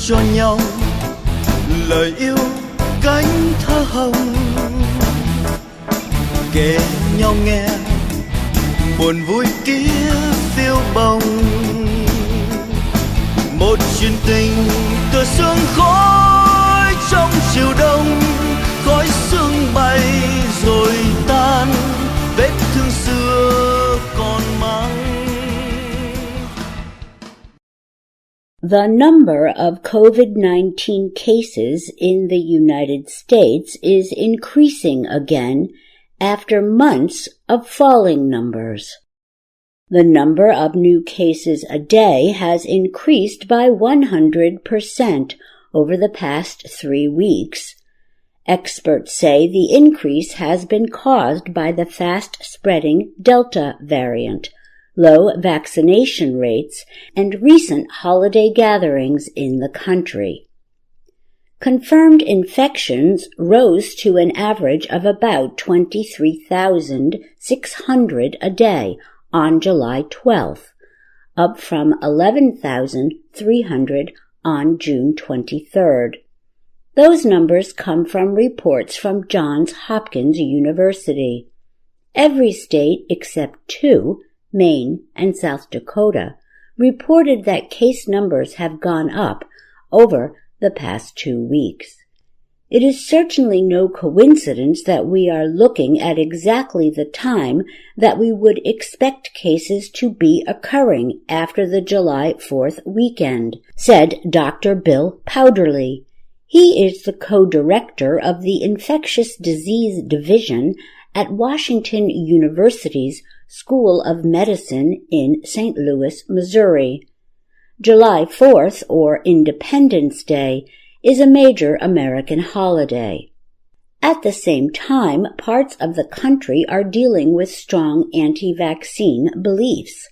cho nhau lời yêu cánh thơ hồng, kể nhau nghe buồn vui kia phiêu bồng. Một chuyện tình tựa sương khói trong chiều đông, khói sương bay rồi tan, vết thương xưa còn mang. The number of COVID-19 cases in the United States is increasing again after months of falling numbers. The number of new cases a day has increased by 100% over the past 3 weeks. Experts say the increase has been caused by the fast-spreading Delta variant, low vaccination rates, and recent holiday gatherings in the country. Confirmed infections rose to an average of about 23,600 a day on July 12th, up from 11,300 on June 23rd. Those numbers come from reports from Johns Hopkins University. Every state except 2, Maine and South Dakota, reported that case numbers have gone up over the past 2 weeks. It is certainly no coincidence that we are looking at exactly the time that we would expect cases to be occurring after the July 4th weekend, said Dr. Bill Powderly. He is the co-director of the Infectious Disease Division at Washington University's School of Medicine in St. Louis, Missouri. July 4th, or Independence Day, is a major American holiday. At the same time, parts of the country are dealing with strong anti-vaccine beliefs,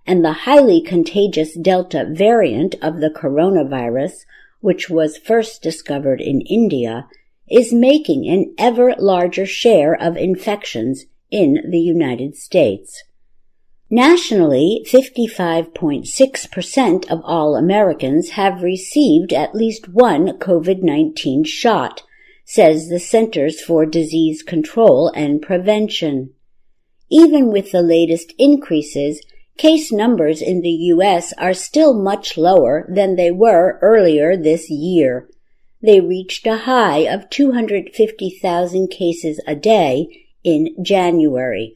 and the highly contagious Delta variant of the coronavirus, which was first discovered in India, is making an ever larger share of infections in the United States. Nationally, 55.6% of all Americans have received at least one COVID-19 shot, says the Centers for Disease Control and Prevention. Even with the latest increases, case numbers in the U.S. are still much lower than they were earlier this year. They reached a high of 250,000 cases a day in January.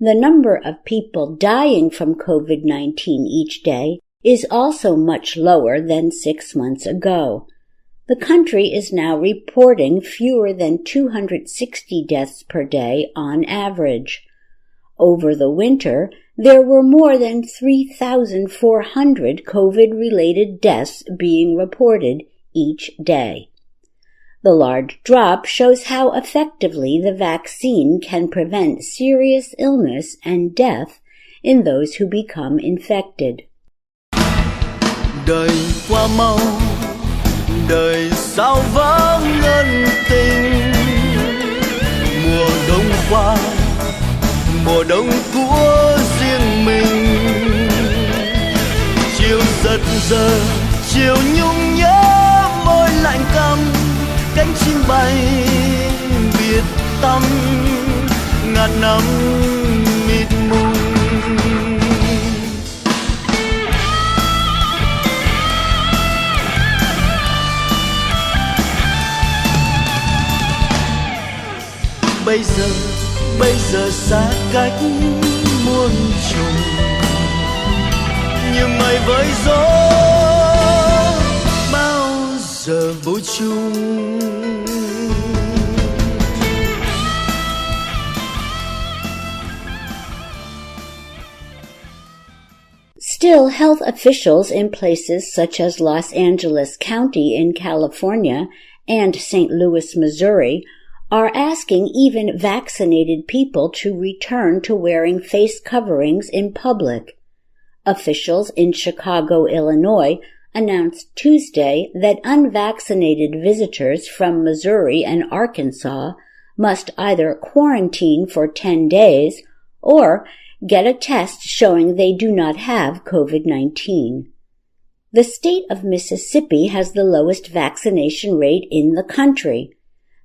The number of people dying from COVID-19 each day is also much lower than 6 months ago. The country is now reporting fewer than 260 deaths per day on average. Over the winter, there were more than 3,400 COVID-related deaths being reported each day. The large drop shows how effectively the vaccine can prevent serious illness and death in those who become infected. Đời qua mau, đời sao vắng ân tình. Mùa đông qua, mùa đông của riêng mình. Chiều giật giờ, chiều nhung nhớ môi lạnh căm. Cánh chim bay biệt tâm ngàn năm mịt mùng. Bây giờ xa cách muôn trùng, như mây với gió bao giờ vô chung. Still, health officials in places such as Los Angeles County in California and St. Louis, Missouri, are asking even vaccinated people to return to wearing face coverings in public. Officials in Chicago, Illinois, announced Tuesday that unvaccinated visitors from Missouri and Arkansas must either quarantine for 10 days or get a test showing they do not have COVID-19. The state of Mississippi has the lowest vaccination rate in the country.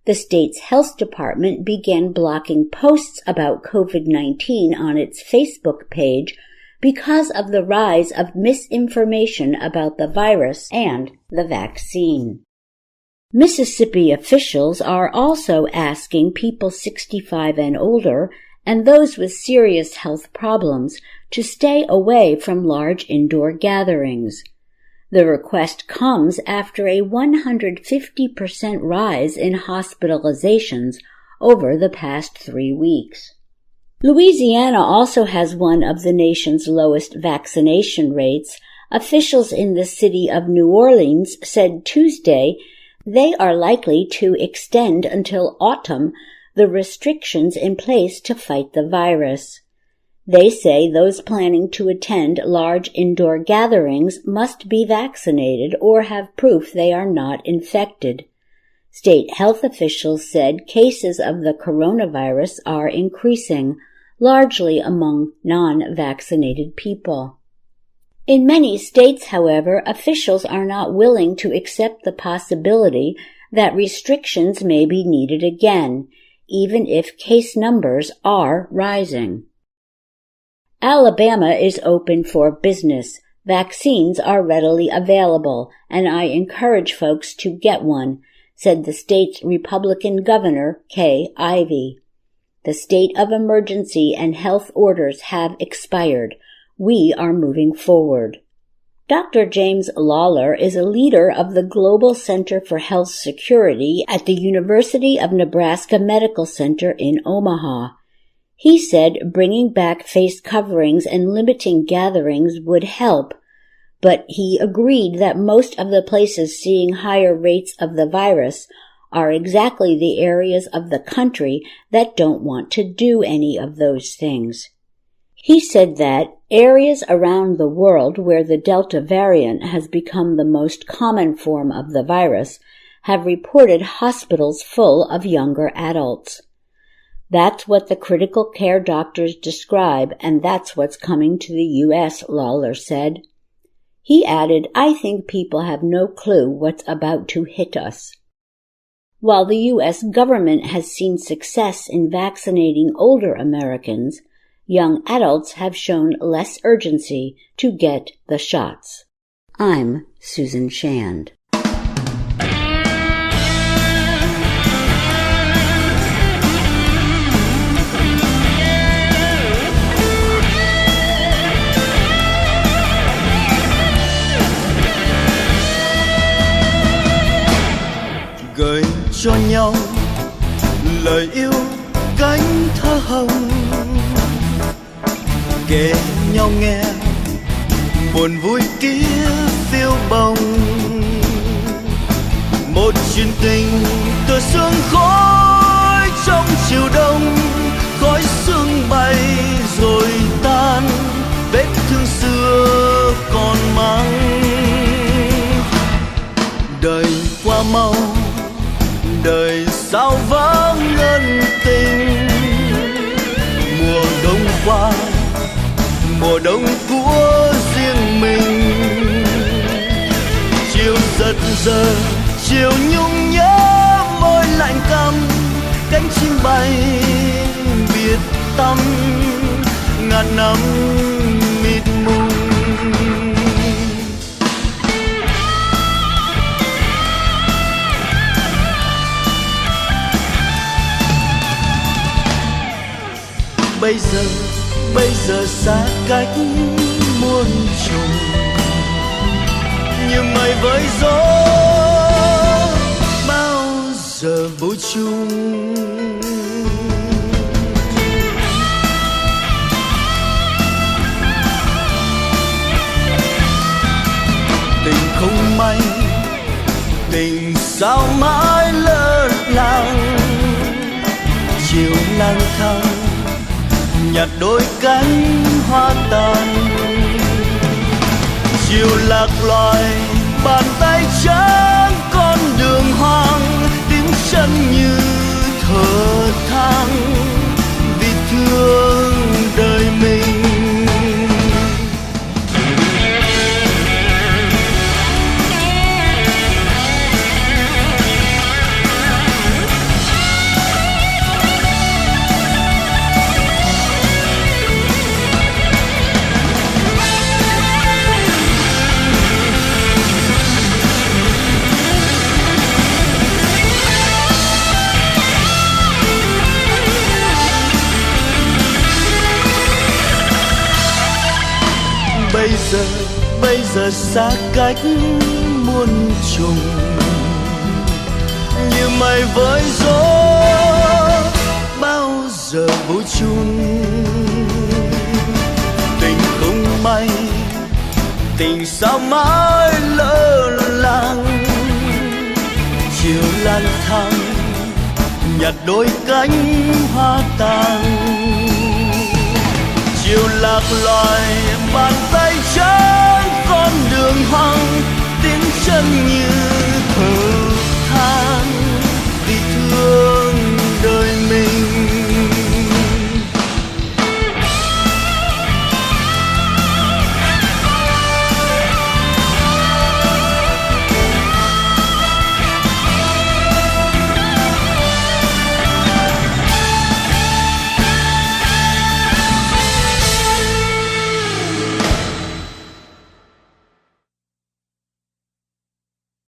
The state's health department began blocking posts about COVID-19 on its Facebook page because of the rise of misinformation about the virus and the vaccine. Mississippi officials are also asking people 65 and older and those with serious health problems to stay away from large indoor gatherings. The request comes after a 150% rise in hospitalizations over the past 3 weeks. Louisiana also has one of the nation's lowest vaccination rates. Officials in the city of New Orleans said Tuesday they are likely to extend until autumn the restrictions in place to fight the virus. They say those planning to attend large indoor gatherings must be vaccinated or have proof they are not infected. State health officials said cases of the coronavirus are increasing, largely among non-vaccinated people. In many states, however, officials are not willing to accept the possibility that restrictions may be needed again, even if case numbers are rising. Alabama is open for business. Vaccines are readily available, and I encourage folks to get one, said the state's Republican governor, Kay Ivey. The state of emergency and health orders have expired. We are moving forward. Dr. James Lawler is a leader of the Global Center for Health Security at the University of Nebraska Medical Center in Omaha. He said bringing back face coverings and limiting gatherings would help, but he agreed that most of the places seeing higher rates of the virus are exactly the areas of the country that don't want to do any of those things. He said that areas around the world where the Delta variant has become the most common form of the virus have reported hospitals full of younger adults. That's what the critical care doctors describe, and that's what's coming to the U.S., Lawler said. He added, I think people have no clue what's about to hit us. While the U.S. government has seen success in vaccinating older Americans, young adults have shown less urgency to get the shots. I'm Susan Shand. Gửi cho nhau lời yêu cánh thơ hồng, kể nhau nghe buồn vui kia phiêu bồng. Một chuyện tình tựa sương khói trong chiều đông, khói sương bay rồi tan, vết thương xưa còn mang. Đời qua mau, đời sao vắng ân tình. Mùa đông qua, mùa đông của riêng mình. Chiều giật giờ, chiều nhung nhớ môi lạnh căm. Cánh chim bay biệt tâm, ngàn năm mịt mùng. Bây giờ xa cách muôn trùng, như mây với gió bao giờ vô chung. Tình không may, tình sao mãi lơ lắng. Chiều lang thang nhặt đôi cánh hoa tàn, chiều lạc loài bàn tay trắng con đường hoang. Tiếng chân như thở than vì thương đời mình. bây giờ xa cách muôn trùng, như mây với gió bao giờ vô chung. Tình không may, tình sao mãi lỡ làng, chiều lang thang nhặt đôi cánh hoa tàn. Chiều lạc loài bàn tay trắng con đường hoang, tiếng chân như